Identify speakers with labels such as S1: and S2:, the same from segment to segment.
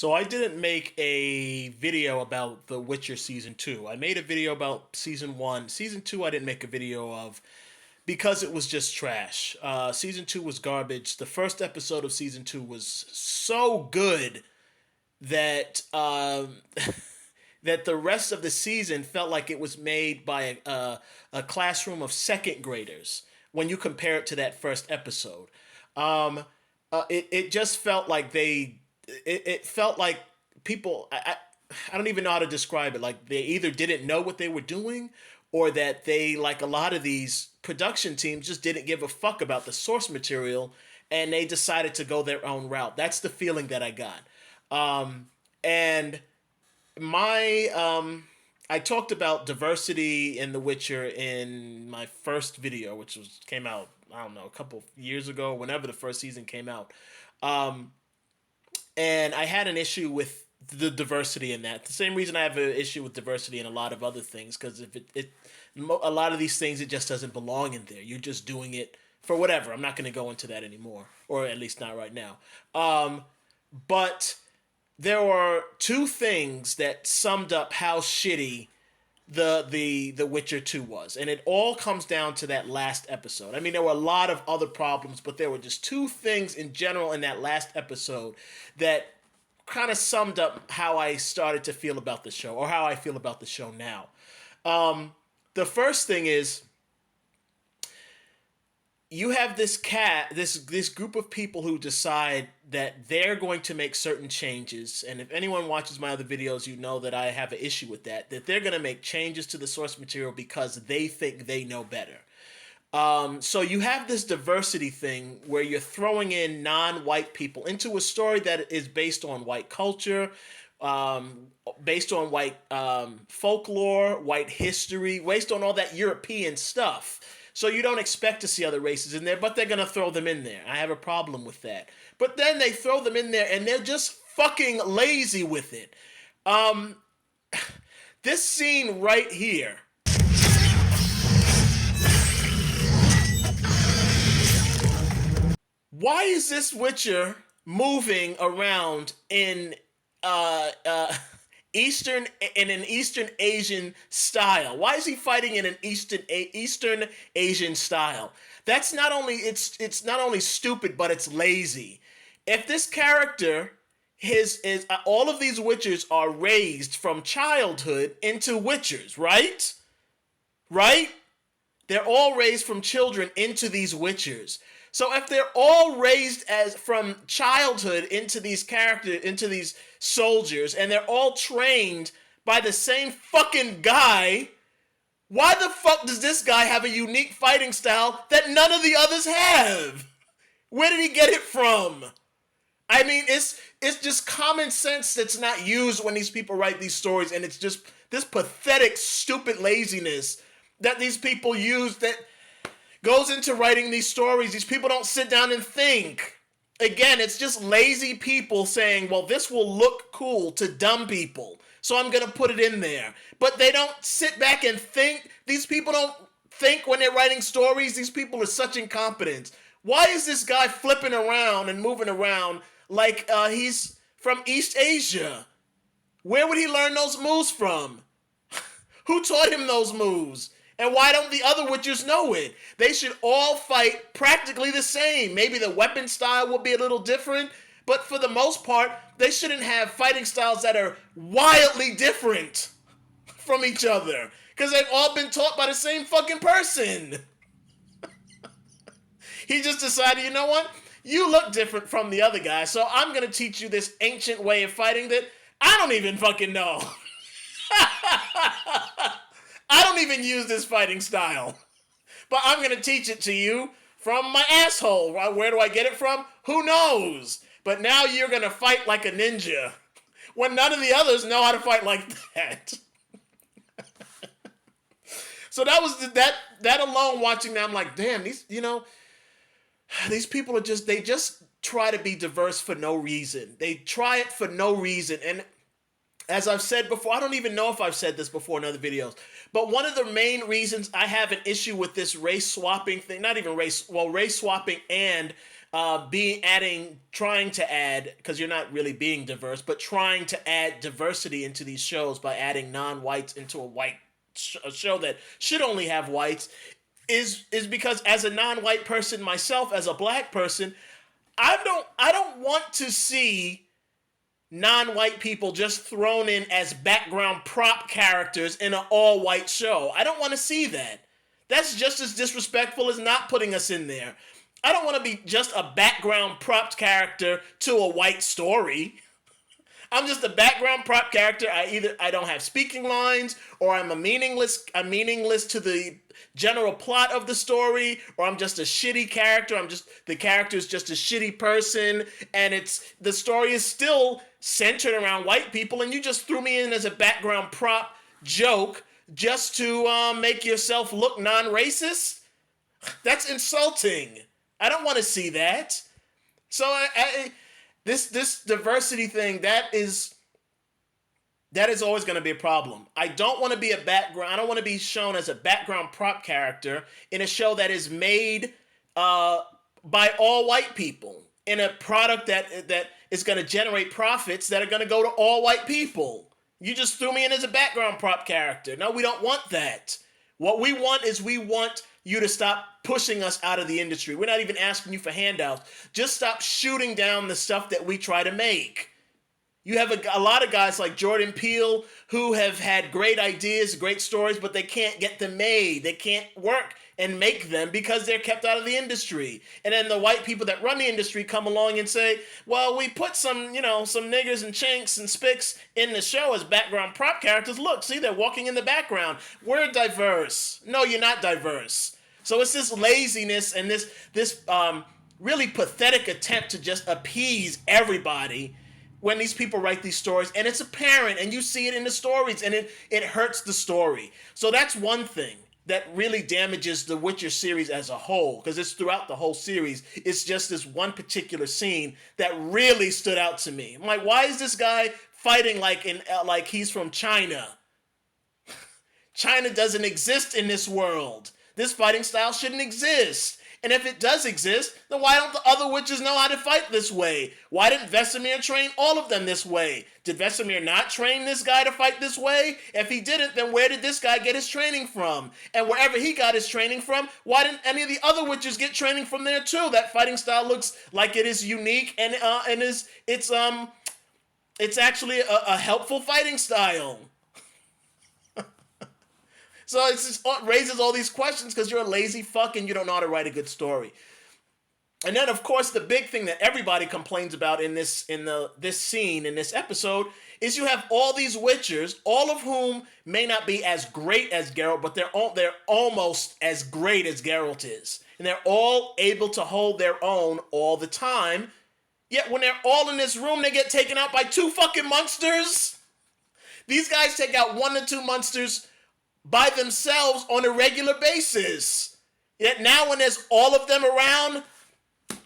S1: So I didn't make a video about The Witcher season 2. I made a video about season 1. Season 2 I didn't make a video of because it was just trash. Season 2 was garbage. The first episode of season 2 was so good that that the rest of the season felt like it was made by a classroom of second graders when you compare it to that first episode. Um, it just felt like it felt like people, I don't even know how to describe it. Like they either didn't know what they were doing or that they, like a lot of these production teams, just didn't give a fuck about the source material and they decided to go their own route. That's the feeling that I got. And my I talked about diversity in The Witcher in my first video, which came out, I don't know, a couple years ago, whenever the first season came out. And I had an issue with the diversity in that. The same reason I have an issue with diversity in a lot of other things, because if a lot of these things, it just doesn't belong in there. You're just doing it for whatever. I'm not going to go into that anymore, or at least not right now. But there were two things that summed up how shitty the Witcher 2 was. And it all comes down to that last episode. I mean, there were a lot of other problems, but there were just two things in general in that last episode that kind of summed up how I started to feel about the show, or how I feel about the show now. The first thing is, you have this group of people who decide that they're going to make certain changes, and if anyone watches my other videos, you know that I have an issue with that they're going to make changes to the source material because they think they know better. So you have this diversity thing where you're throwing in non-white people into a story that is based on white culture, based on white folklore, white history, based on all that European stuff. So you don't expect to see other races in there, but they're going to throw them in there. I have a problem with that. But then they throw them in there and they're just fucking lazy with it. This scene right here. Why is this Witcher moving around in an Eastern Asian style? Why is he fighting in an Eastern Asian style? That's not only it's not only stupid, but it's lazy. If this character, all of these Witchers are raised from childhood into Witchers, right? Right? They're all raised from children into these Witchers. So if they're all raised as from childhood into these characters, into these soldiers, and they're all trained by the same fucking guy, why the fuck does this guy have a unique fighting style that none of the others have? Where did he get it from? I mean, it's just common sense that's not used when these people write these stories, and it's just this pathetic, stupid laziness that these people use that goes into writing these stories. These people don't sit down and think. Again, it's just lazy people saying, well, this will look cool to dumb people, so I'm going to put it in there. But they don't sit back and think. These people don't think when they're writing stories. These people are such incompetence. Why is this guy flipping around and moving around like he's from East Asia? Where would he learn those moves from? Who taught him those moves? And why don't the other Witchers know it? They should all fight practically the same. Maybe the weapon style will be a little different, but for the most part, they shouldn't have fighting styles that are wildly different from each other, because they've all been taught by the same fucking person. He just decided, you know what? You look different from the other guy, so I'm going to teach you this ancient way of fighting that I don't even fucking know. I don't even use this fighting style, but I'm going to teach it to you from my asshole. Where do I get it from? Who knows? But now you're going to fight like a ninja when none of the others know how to fight like that. So that was that alone, watching that, I'm like, damn, these people are they just try to be diverse for no reason. They try it for no reason. And as I've said before, I don't even know if I've said this before in other videos, but one of the main reasons I have an issue with this race swapping thing, not even race swapping and trying to add, because you're not really being diverse, but trying to add diversity into these shows by adding non-whites into a show that should only have whites is because as a non-white person myself, as a black person, I don't want to see non-white people just thrown in as background prop characters in an all-white show. I don't want to see that. That's just as disrespectful as not putting us in there. I don't want to be just a background prop character to a white story. I'm just a background prop character. I don't have speaking lines, or I'm meaningless to the general plot of the story, or I'm just a shitty character. The character's just a shitty person, and the story is still centered around white people, and you just threw me in as a background prop joke just to make yourself look non-racist. That's insulting. I don't want to see that. So this diversity thing, that is always going to be a problem. I don't want to be I don't want to be shown as a background prop character in a show that is made by all white people, in a product that is going to generate profits that are going to go to all white people. You just threw me in as a background prop character. No, we don't want that. What we want you to stop pushing us out of the industry. We're not even asking you for handouts. Just stop shooting down the stuff that we try to make. You have a lot of guys like Jordan Peele who have had great ideas, great stories, but they can't get them made. They can't work and make them because they're kept out of the industry. And then the white people that run the industry come along and say, well, we put some niggers and chinks and spics in the show as background prop characters. Look, see, they're walking in the background. We're diverse. No, you're not diverse. So it's this laziness and this really pathetic attempt to just appease everybody when these people write these stories, and it's apparent, and you see it in the stories, and it hurts the story. So that's one thing that really damages the Witcher series as a whole, because it's throughout the whole series. It's just this one particular scene that really stood out to me. I'm like, why is this guy fighting like he's from China? China doesn't exist in this world. This fighting style shouldn't exist. And if it does exist, then why don't the other witches know how to fight this way? Why didn't Vesemir train all of them this way? Did Vesemir not train this guy to fight this way? If he didn't, then where did this guy get his training from? And wherever he got his training from, why didn't any of the other witches get training from there too? That fighting style looks like it is unique and it's actually a helpful fighting style. So it just raises all these questions because you're a lazy fuck and you don't know how to write a good story. And then, of course, the big thing that everybody complains about in this scene, in this episode, is you have all these witchers, all of whom may not be as great as Geralt, but they're almost as great as Geralt is. And they're all able to hold their own all the time. Yet when they're all in this room, they get taken out by 2 fucking monsters. These guys take out 1 to 2 monsters by themselves on a regular basis. Yet now when there's all of them around,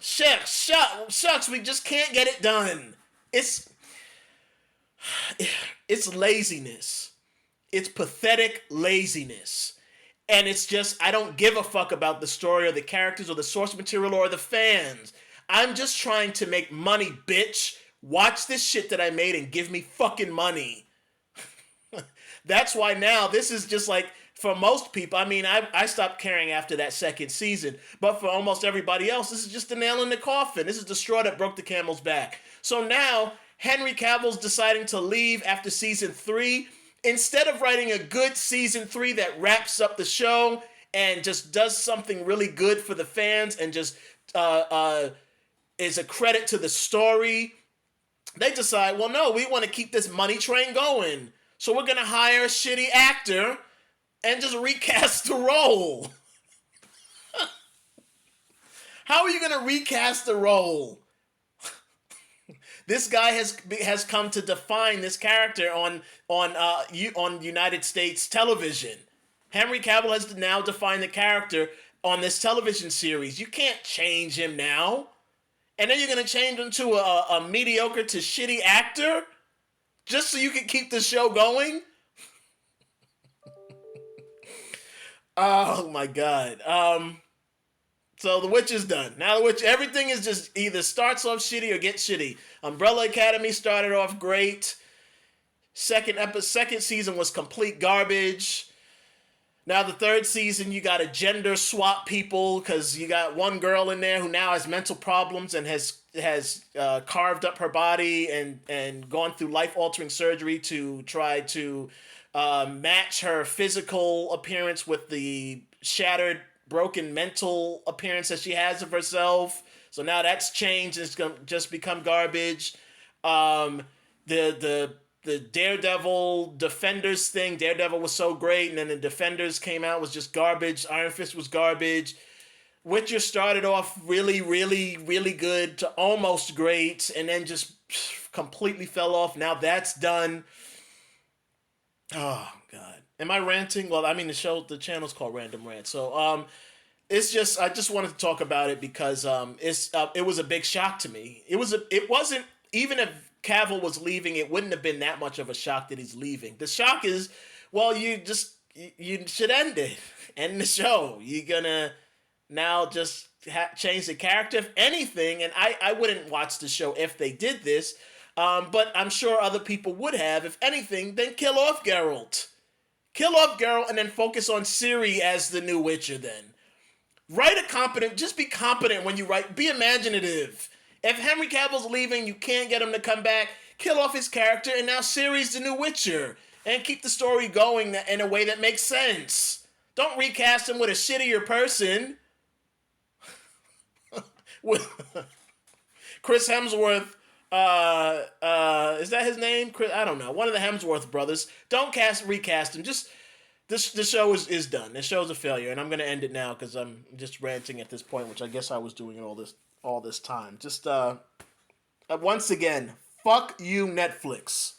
S1: shucks, we just can't get it done. It's laziness. It's pathetic laziness. And it's just, I don't give a fuck about the story or the characters or the source material or the fans. I'm just trying to make money, bitch. Watch this shit that I made and give me fucking money. That's why now this is just like, for most people, I mean, I stopped caring after that second season, but for almost everybody else, this is just the nail in the coffin. This is the straw that broke the camel's back. So now, Henry Cavill's deciding to leave after season 3. Instead of writing a good season 3 that wraps up the show and just does something really good for the fans and just is a credit to the story, they decide, well, no, we want to keep this money train going. So we're going to hire a shitty actor and just recast the role. How are you going to recast the role? This guy has come to define this character on United States television. Henry Cavill has now defined the character on this television series. You can't change him now. And then you're going to change him to a mediocre to shitty actor? Just so you can keep the show going? Oh my God. So The Witch is done. Now The Witch, everything is just either starts off shitty or gets shitty. Umbrella Academy started off great. Second season was complete garbage. Now the third season, you got to gender swap people because you got one girl in there who now has mental problems and has carved up her body and gone through life-altering surgery to try to match her physical appearance with the shattered, broken mental appearance that she has of herself. So now that's changed. It's going to just become garbage. The Daredevil Defenders thing, Daredevil was so great, and then the Defenders came out, was just garbage. Iron Fist was garbage. Witcher started off really, really, really good to almost great, and then just completely fell off. Now that's done. Oh, God. Am I ranting? Well, I mean, the channel's called Random Rant. So, it's just, I just wanted to talk about it because it was a big shock to me. It wasn't, even if Cavill was leaving, it wouldn't have been that much of a shock that he's leaving. The shock is, well, you should end it. End the show. You're gonna now just change the character, if anything, and I wouldn't watch the show if they did this, but I'm sure other people would have. If anything, then kill off Geralt. Kill off Geralt and then focus on Ciri as the new Witcher then. Just be competent when you write, be imaginative. If Henry Cavill's leaving, you can't get him to come back, kill off his character, and now Ciri's the new Witcher. And keep the story going in a way that makes sense. Don't recast him with a shittier person. Chris Hemsworth, is that his name? Chris, I don't know. One of the Hemsworth brothers. Don't recast him. Just, the show is done. The show's a failure, and I'm going to end it now because I'm just ranting at this point, which I guess I was doing all this time. Just, once again, fuck you, Netflix.